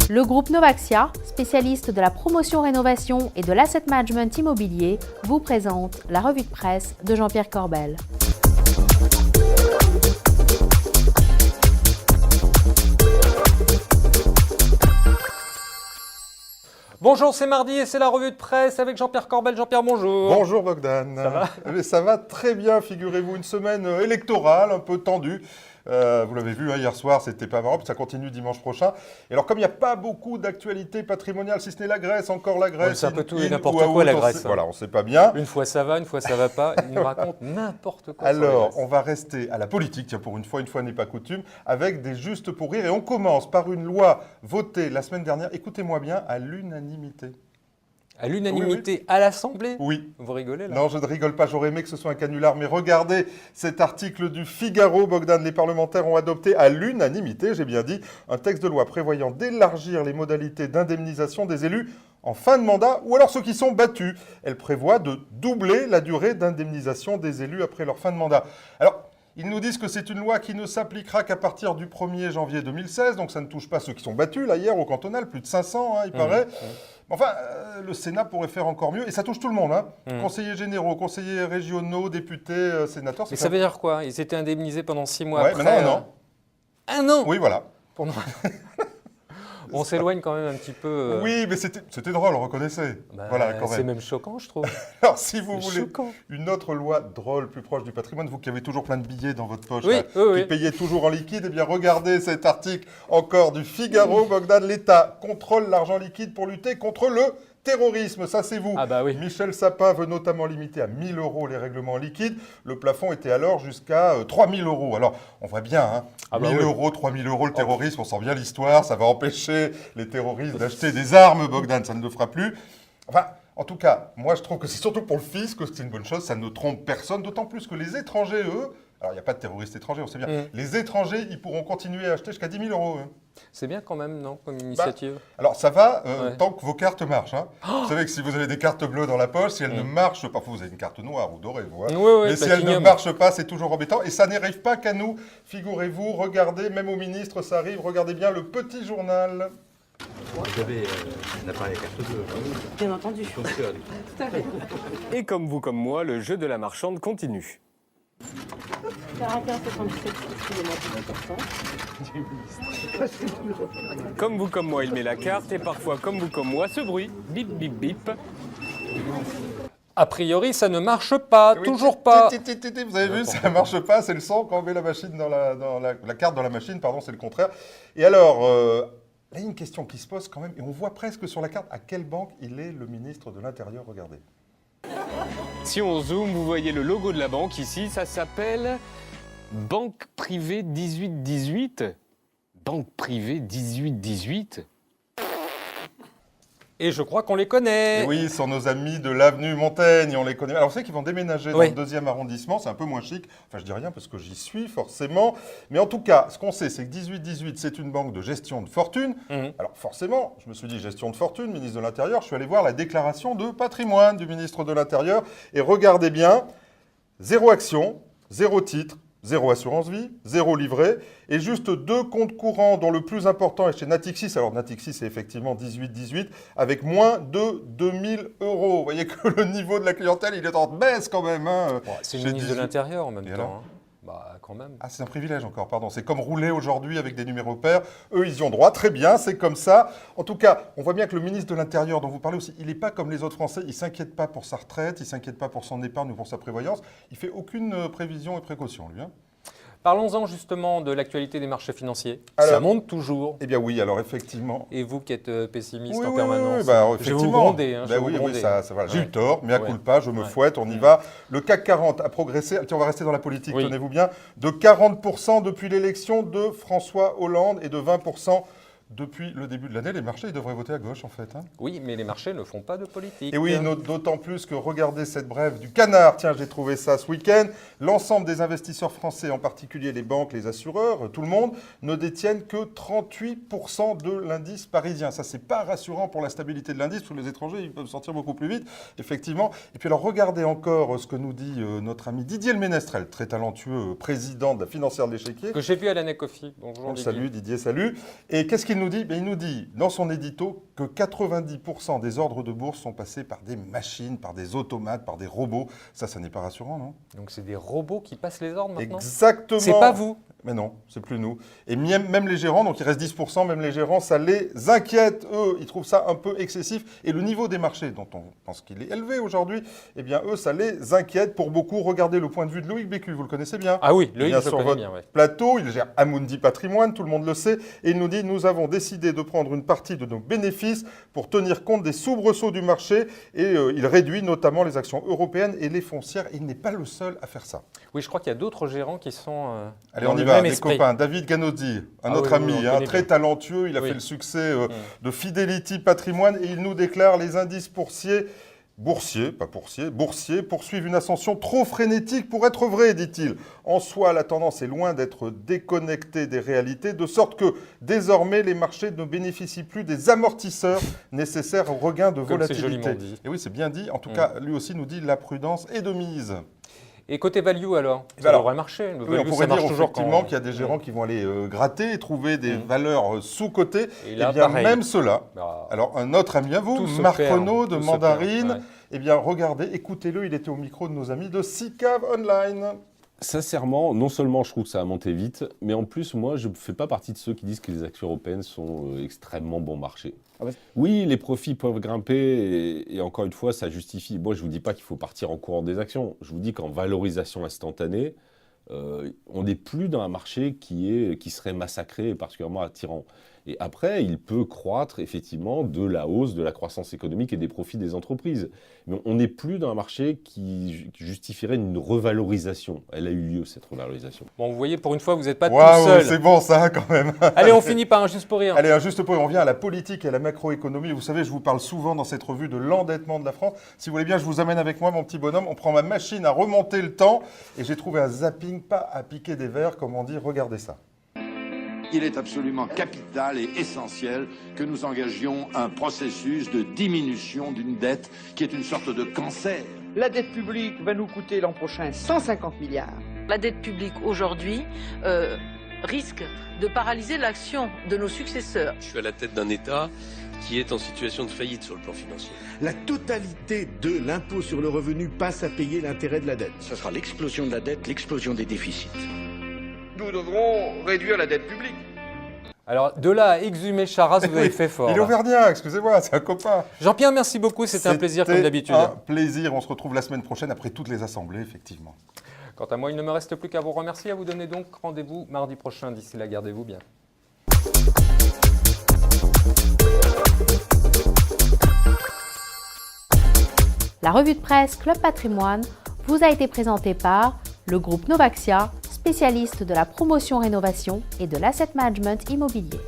Le groupe Novaxia, spécialiste de la promotion-rénovation et de l'asset management immobilier, vous présente la revue de presse de Jean-Pierre Corbel. Bonjour, c'est mardi et c'est la revue de presse avec Jean-Pierre Corbel. Jean-Pierre, bonjour. Bonjour Bogdan. Ça va ? Mais ça va très bien, figurez-vous, une semaine électorale un peu tendue. Vous l'avez vu hier soir, c'était pas marrant, puis ça continue dimanche prochain. Et alors comme il n'y a pas beaucoup d'actualités patrimoniales, si ce n'est la Grèce, encore la Grèce. C'est un peu tout et n'importe quoi la Grèce. Voilà, on ne sait pas bien. Une fois ça va, une fois ça va pas. Il nous raconte n'importe quoi. Alors, on va rester à la politique, tiens, pour une fois n'est pas coutume, avec des justes pour rire. Et on commence par une loi votée la semaine dernière, écoutez-moi bien, à l'unanimité. À l'unanimité à l'Assemblée ? Oui. Vous rigolez là ? Non, je ne rigole pas, j'aurais aimé que ce soit un canular, mais regardez cet article du Figaro, Bogdan. Les parlementaires ont adopté à l'unanimité, j'ai bien dit, un texte de loi prévoyant d'élargir les modalités d'indemnisation des élus en fin de mandat ou alors ceux qui sont battus. Elle prévoit de doubler la durée d'indemnisation des élus après leur fin de mandat. Alors, ils nous disent que c'est une loi qui ne s'appliquera qu'à partir du 1er janvier 2016, donc ça ne touche pas ceux qui sont battus, là, hier, au cantonal, plus de 500, il paraît. Enfin, le Sénat pourrait faire encore mieux, et ça touche tout le monde, conseillers généraux, conseillers régionaux, députés, sénateurs. Mais ça veut dire quoi ? Ils étaient indemnisés pendant 6 mois Ouais, après. maintenant, un an. Un an ? Oui, voilà. Pendant... On s'éloigne quand même un petit peu. Oui, mais c'était drôle, reconnaissez. Voilà, quand c'est même. même choquant, je trouve. Alors, si vous voulez choquant. une autre loi drôle, plus proche du patrimoine, vous qui avez toujours plein de billets dans votre poche, Oui, là, oui. qui payez toujours en liquide, eh bien, regardez cet article encore du Figaro, Bogdan. L'État contrôle l'argent liquide pour lutter contre le terrorisme. Ça, c'est vous. Ah bah oui. Michel Sapin veut notamment limiter à 1 000 € les règlements liquides. Le plafond était alors jusqu'à 3 000 €. Alors, on voit bien, 1 000 €, 3 000 €, le terrorisme, on sent bien l'histoire. Ça va empêcher les terroristes d'acheter des armes, Bogdan. Ça ne le fera plus. Enfin, en tout cas, moi, je trouve que c'est surtout pour le fisc que c'est une bonne chose. Ça ne trompe personne, d'autant plus que les étrangers, eux, alors il n'y a pas de terroristes étrangers, on sait bien. Les étrangers, ils pourront continuer à acheter jusqu'à 10 000 €. C'est bien quand même, non, comme initiative. Alors ça va tant que vos cartes marchent. Vous savez que si vous avez des cartes bleues dans la poche, si elles ne marchent pas, vous avez une carte noire ou dorée, vous. Mais si elles ne marchent pas, c'est toujours embêtant. Et ça n'arrive pas qu'à nous. Figurez-vous, regardez, même au ministre, ça arrive. Regardez bien le petit journal. Vous avez un appareil à carte bleue, Bien entendu. Tout à fait. Et comme vous, comme moi, le jeu de la marchande continue. 41,77, excusez-moi, c'est important. Comme vous, comme moi, il met la carte et parfois, comme vous, comme moi, ce bruit, bip, bip, bip. A priori, ça ne marche pas, Oui, toujours pas. Vous avez vu, ça ne marche pas, c'est le son quand on met la machine dans la carte dans la machine, pardon, c'est le contraire. Et alors, là, il y a une question qui se pose quand même, et on voit presque sur la carte à quelle banque il est le ministre de l'Intérieur, regardez. Si on zoome, vous voyez le logo de la banque ici, ça s'appelle Banque Privée 1818. Banque Privée 1818. Et je crois qu'on les connaît. Et oui, ce sont nos amis de l'avenue Montaigne, on les connaît. Alors, on sait qu'ils vont déménager dans le 2e arrondissement, c'est un peu moins chic. Enfin, je dis rien parce que j'y suis, forcément. Mais en tout cas, ce qu'on sait, c'est que 1818, c'est une banque de gestion de fortune. Alors, forcément, je me suis dit gestion de fortune, ministre de l'Intérieur. Je suis allé voir la déclaration de patrimoine du ministre de l'Intérieur. Et regardez bien, 0 action, 0 titre, 0 assurance vie, 0 livret, et juste 2 comptes courants dont le plus important est chez Natixis. Alors Natixis, c'est effectivement 18-18, avec moins de 2 000 €. Vous voyez que le niveau de la clientèle, il est en baisse quand même. C'est le ministre de l'Intérieur en même temps. Bah, quand même. Ah, c'est un privilège encore, pardon. C'est comme rouler aujourd'hui avec des numéros pairs. Eux, ils y ont droit, très bien, c'est comme ça. En tout cas, on voit bien que le ministre de l'Intérieur, dont vous parlez aussi, il n'est pas comme les autres Français. Il ne s'inquiète pas pour sa retraite, il ne s'inquiète pas pour son épargne ou pour sa prévoyance. Il ne fait aucune prévision et précaution, lui. Parlons-en justement de l'actualité des marchés financiers. Alors, ça monte toujours. Eh bien oui, alors effectivement. Et vous qui êtes pessimiste Oui, en oui, permanence, oui, bah, je vais vous effectivement. gronder. Je vais vous Oui, gronder. ça, voilà. J'ai eu tort, mea culpa, je me fouette, on y va. Le CAC 40 a progressé, tiens, on va rester dans la politique, tenez-vous bien, de 40% depuis l'élection de François Hollande et de 20% depuis le début de l'année. Les marchés, ils devraient voter à gauche, en fait. Oui, mais les marchés ne font pas de politique. Et oui, d'autant plus que regardez cette brève du Canard. Tiens, j'ai trouvé ça ce week-end. L'ensemble des investisseurs français, en particulier les banques, les assureurs, tout le monde, ne détiennent que 38% de l'indice parisien. Ça, c'est pas rassurant pour la stabilité de l'indice, parce que les étrangers, ils peuvent sortir beaucoup plus vite, effectivement. Et puis alors, regardez encore ce que nous dit notre ami Didier Le Ménestrel, très talentueux président de la financière de l'Échiquier. Que j'ai vu à l'ANECOFI. Bonjour On Didier. salue Didier, salut. Et qu'est-ce qu'il qu'il nous dit? Il nous dit dans son édito que 90% des ordres de bourse sont passés par des machines, par des automates, par des robots. Ça n'est pas rassurant, non? Donc c'est des robots qui passent les ordres maintenant? Exactement. C'est pas vous? Mais non, c'est plus nous. Et même les gérants, donc il reste 10%, même les gérants, ça les inquiète. Eux, ils trouvent ça un peu excessif. Et le niveau des marchés, dont on pense qu'il est élevé aujourd'hui, eh bien eux, ça les inquiète pour beaucoup. Regardez le point de vue de Loïc Bécu, vous le connaissez bien. Ah oui, Loïc, il est je sur connais votre bien, ouais. plateau, il gère Amundi Patrimoine, tout le monde le sait. Et il nous dit, nous avons décidé de prendre une partie de nos bénéfices pour tenir compte des soubresauts du marché. Et il réduit notamment les actions européennes et les foncières. Et il n'est pas le seul à faire ça. Oui, je crois qu'il y a d'autres gérants qui sont Allez, dans on y le va, même les esprit. copains. David Ganozzi, un autre oui, ami, on connaît très bien. talentueux. Il a Oui. fait le succès de Fidelity Patrimoine et il nous déclare les indices boursiers poursuivent une ascension trop frénétique pour être vrai, dit-il. En soi, la tendance est loin d'être déconnectée des réalités, de sorte que désormais, les marchés ne bénéficient plus des amortisseurs nécessaires au regain de Comme c'est volatilité. joliment dit. Et oui, c'est bien dit. En tout cas, lui aussi nous dit la prudence est de mise. Et côté value alors? Ça Alors, devrait marcher. Le Oui, on value, pourrait ça marche dire toujours effectivement quand... qu'il y a des gérants qui vont aller gratter et trouver des valeurs sous-cotées. Et là, Eh bien, pareil. même ceux-là. Bah, Alors, un autre ami à vous, Tout se Marc perd, Renaud de tout se Mandarine. perd, ouais. Eh bien, regardez, écoutez-le, il était au micro de nos amis de SICAV Online. Sincèrement, non seulement je trouve que ça a monté vite, mais en plus, moi, je ne fais pas partie de ceux qui disent que les actions européennes sont extrêmement bon marché. Oui, les profits peuvent grimper et encore une fois, ça justifie. Moi, je ne vous dis pas qu'il faut partir en courant des actions. Je vous dis qu'en valorisation instantanée, on n'est plus dans un marché qui serait massacré et particulièrement attirant. Et après, il peut croître effectivement de la hausse de la croissance économique et des profits des entreprises. Mais on n'est plus dans un marché qui justifierait une revalorisation. Elle a eu lieu, cette revalorisation. Bon, vous voyez, pour une fois, vous n'êtes pas tout Waouh, seul. c'est bon ça quand même. Allez, on finit par un juste pour rire. Allez, un juste point, on vient à la politique et à la macroéconomie. Vous savez, je vous parle souvent dans cette revue de l'endettement de la France. Si vous voulez bien, je vous amène avec moi, mon petit bonhomme. On prend ma machine à remonter le temps et j'ai trouvé un zapping, pas à piquer des verres, comme on dit. Regardez ça. Il est absolument capital et essentiel que nous engagions un processus de diminution d'une dette qui est une sorte de cancer. La dette publique va nous coûter l'an prochain 150 milliards. La dette publique aujourd'hui risque de paralyser l'action de nos successeurs. Je suis à la tête d'un État qui est en situation de faillite sur le plan financier. La totalité de l'impôt sur le revenu passe à payer l'intérêt de la dette. Ce sera l'explosion de la dette, l'explosion des déficits. Nous devrons réduire la dette publique. Alors, de là à exhumer Charras, vous avez fait fort. Il est là. auvergnat, excusez-moi, c'est un copain. Jean-Pierre, merci beaucoup. C'était un plaisir comme d'habitude. Un plaisir. On se retrouve la semaine prochaine après toutes les assemblées, effectivement. Quant à moi, il ne me reste plus qu'à vous remercier, à vous donner donc rendez-vous mardi prochain. D'ici là, gardez-vous bien. La revue de presse Club Patrimoine vous a été présentée par le groupe Novaxia, spécialiste de la promotion rénovation et de l'asset management immobilier.